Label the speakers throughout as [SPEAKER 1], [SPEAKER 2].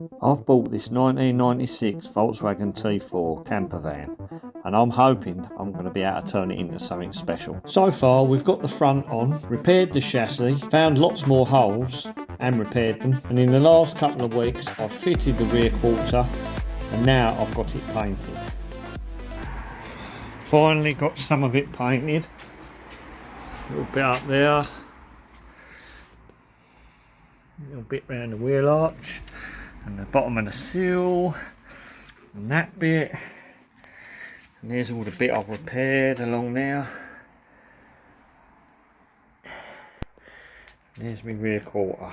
[SPEAKER 1] I've bought this 1996 Volkswagen T4 camper van and I'm hoping I'm going to be able to turn it into something special. So far we've got the front on, repaired the chassis, found lots more holes and repaired them, and in the last couple of weeks I've fitted the rear quarter and now I've got it painted. Finally got some of it painted, a little bit up there, a little bit round the wheel arch and the bottom of the sill and that bit, and there's all the bit I've repaired along there. There's my rear quarter.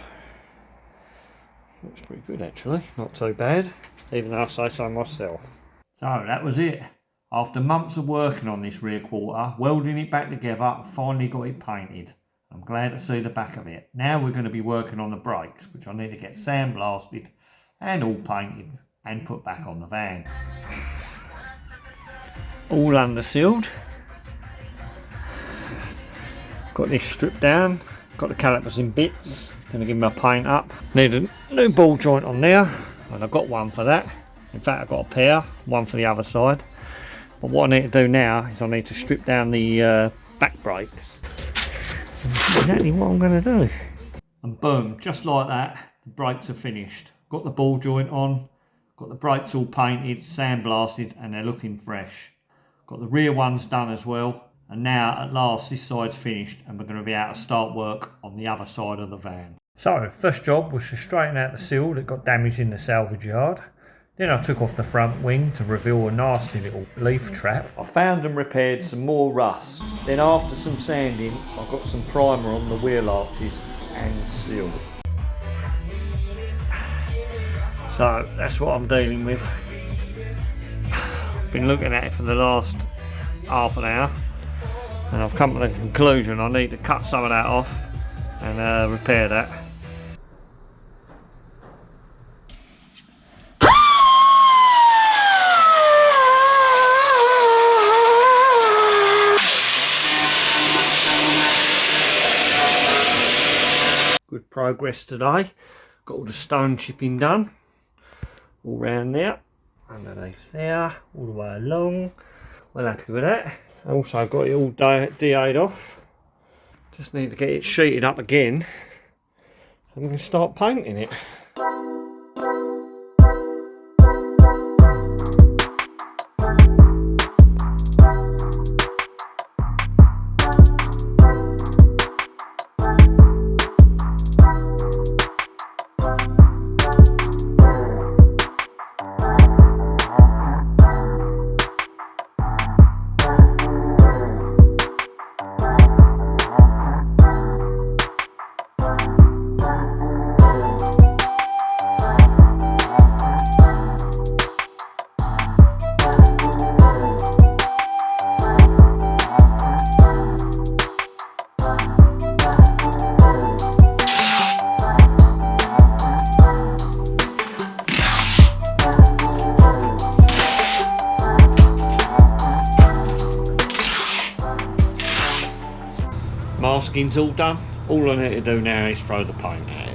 [SPEAKER 1] Looks pretty good actually, not too bad, even though I say so myself. So that was it. After months of working on this rear quarter, welding it back together, I finally got it painted. I'm glad to see the back of it. Now we're going to be working on the brakes, which I need to get sandblasted and all painted and put back on the van. All undersealed. Got this stripped down, got the calipers in bits, going to give them a paint up. Need a new ball joint on there, and I've got one for that. In fact I've got a pair, one for the other side. But what I need to do now is I need to strip down the back brakes. That's exactly what I'm going to do. And boom, just like that, the brakes are finished. Got the ball joint on, got the brakes all painted, sandblasted, and they're looking fresh. Got the rear ones done as well, and now at last this side's finished and we're going to be able to start work on the other side of the van. So first job was to straighten out the sill that got damaged in the salvage yard. Then I took off the front wing to reveal a nasty little leaf trap. I found and repaired some more rust. Then after some sanding, I got some primer on the wheel arches and sill. So that's what I'm dealing with. Been looking at it for the last half an hour and I've come to the conclusion I need to cut some of that off and repair that. Good progress today. Got all the stone chipping done all round there, underneath there, all the way along. Well happy with that. Also got it all DA'd off. Just need to get it sheeted up again and we can start painting it. Masking's all done. All I need to do now is throw the paint at it.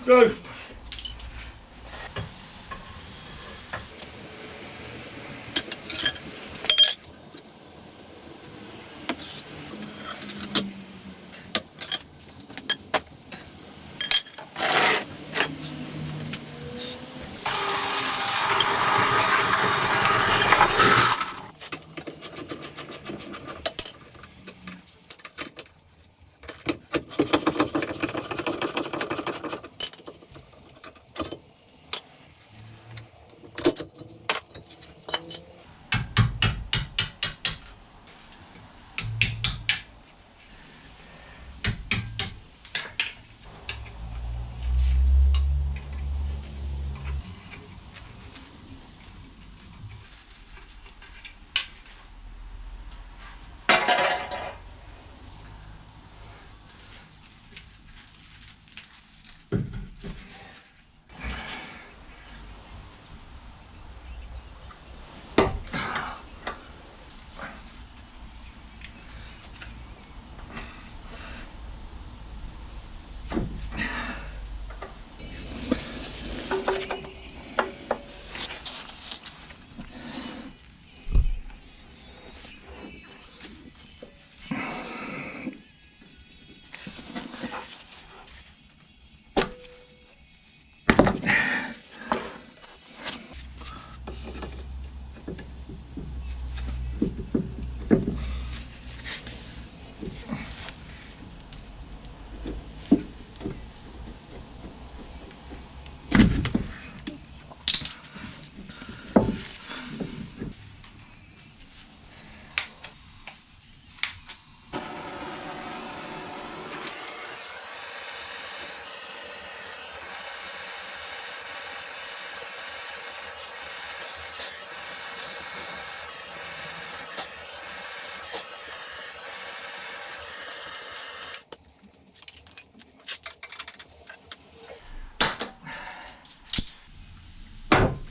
[SPEAKER 1] go.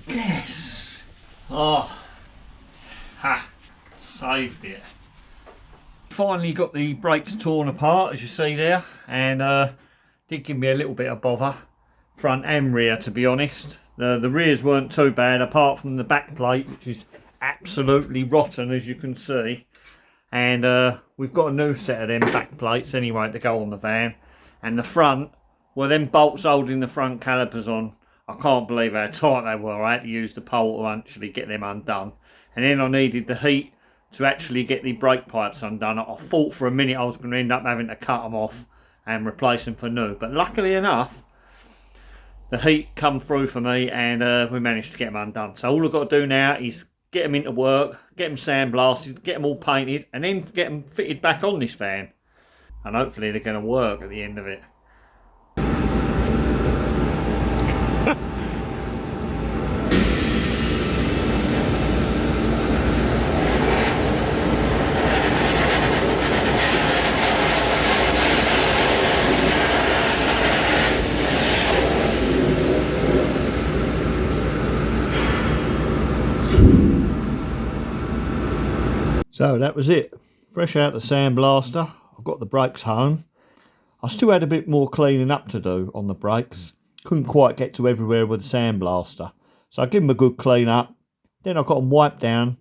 [SPEAKER 1] Yes. Oh. Ha. Saved it. Finally got the brakes torn apart, as you see there, and did give me a little bit of bother, front and rear, to be honest. The rears weren't too bad, apart from the back plate, which is absolutely rotten, as you can see. And we've got a new set of them back plates anyway to go on the van. And the front, well, them bolts holding the front calipers on, I can't believe how tight they were. I had to use the pole to actually get them undone. And then I needed the heat to actually get the brake pipes undone. I thought for a minute I was going to end up having to cut them off and replace them for new. But luckily enough, the heat come through for me, and we managed to get them undone. So all I've got to do now is get them into work, get them sandblasted, get them all painted, and then get them fitted back on this van. And hopefully they're going to work at the end of it. So that was it. Fresh out the sandblaster. I've got the brakes home. I still had a bit more cleaning up to do on the brakes. Couldn't quite get to everywhere with the sandblaster. So I give them a good clean up. Then I got them wiped down,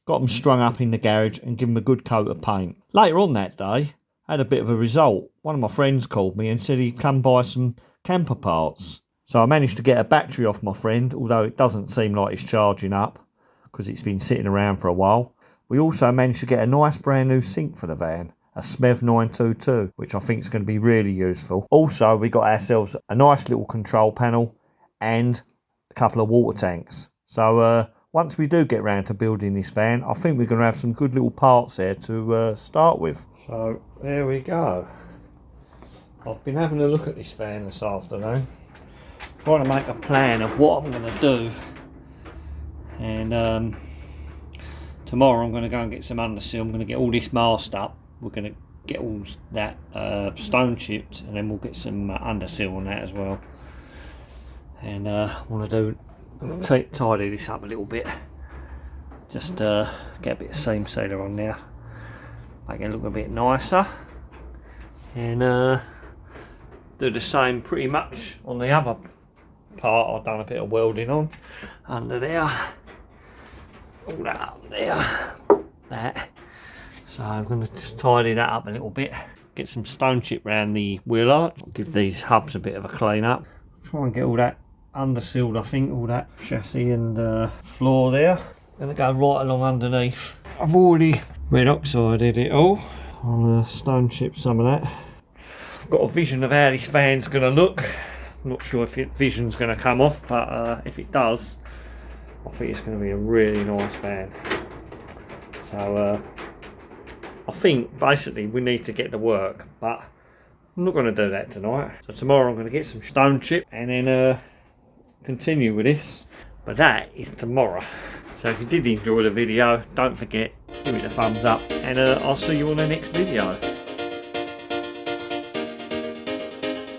[SPEAKER 1] got them strung up in the garage and give them a good coat of paint. Later on that day, I had a bit of a result. One of my friends called me and said he'd come buy some camper parts. So I managed to get a battery off my friend, although it doesn't seem like it's charging up because it's been sitting around for a while. We also managed to get a nice brand new sink for the van, a SMEV 922, which I think is going to be really useful. Also, we got ourselves a nice little control panel and a couple of water tanks. So once we do get round to building this van, I think we're going to have some good little parts there to start with. So there we go. I've been having a look at this van this afternoon, trying to make a plan of what I'm going to do. And tomorrow I'm going to go and get some underseal. I'm going to get all this masked up. We're going to get all that stone chipped, and then we'll get some underseal on that as well. And I want to tidy this up a little bit. Just get a bit of seam sealer on there, make it look a bit nicer. And do the same pretty much on the other part. I've done a bit of welding on under there, all that up there, that. So I'm going to just tidy that up a little bit, get some stone chip round the wheel arch, give these hubs a bit of a clean up, try and get all that undersealed, I think, all that chassis and floor there. Gonna go right along underneath. I've already red oxided it all. I'll stone chip some of that. I've got a vision of how this van's gonna look. I'm not sure if vision's gonna come off, but if it does, I think it's gonna be a really nice van. So I think basically we need to get to work, but I'm not gonna do that tonight. So tomorrow I'm gonna get some stone chip and then continue with this, but that is tomorrow. So if you did enjoy the video, don't forget, give it a thumbs up, and I'll see you on the next video.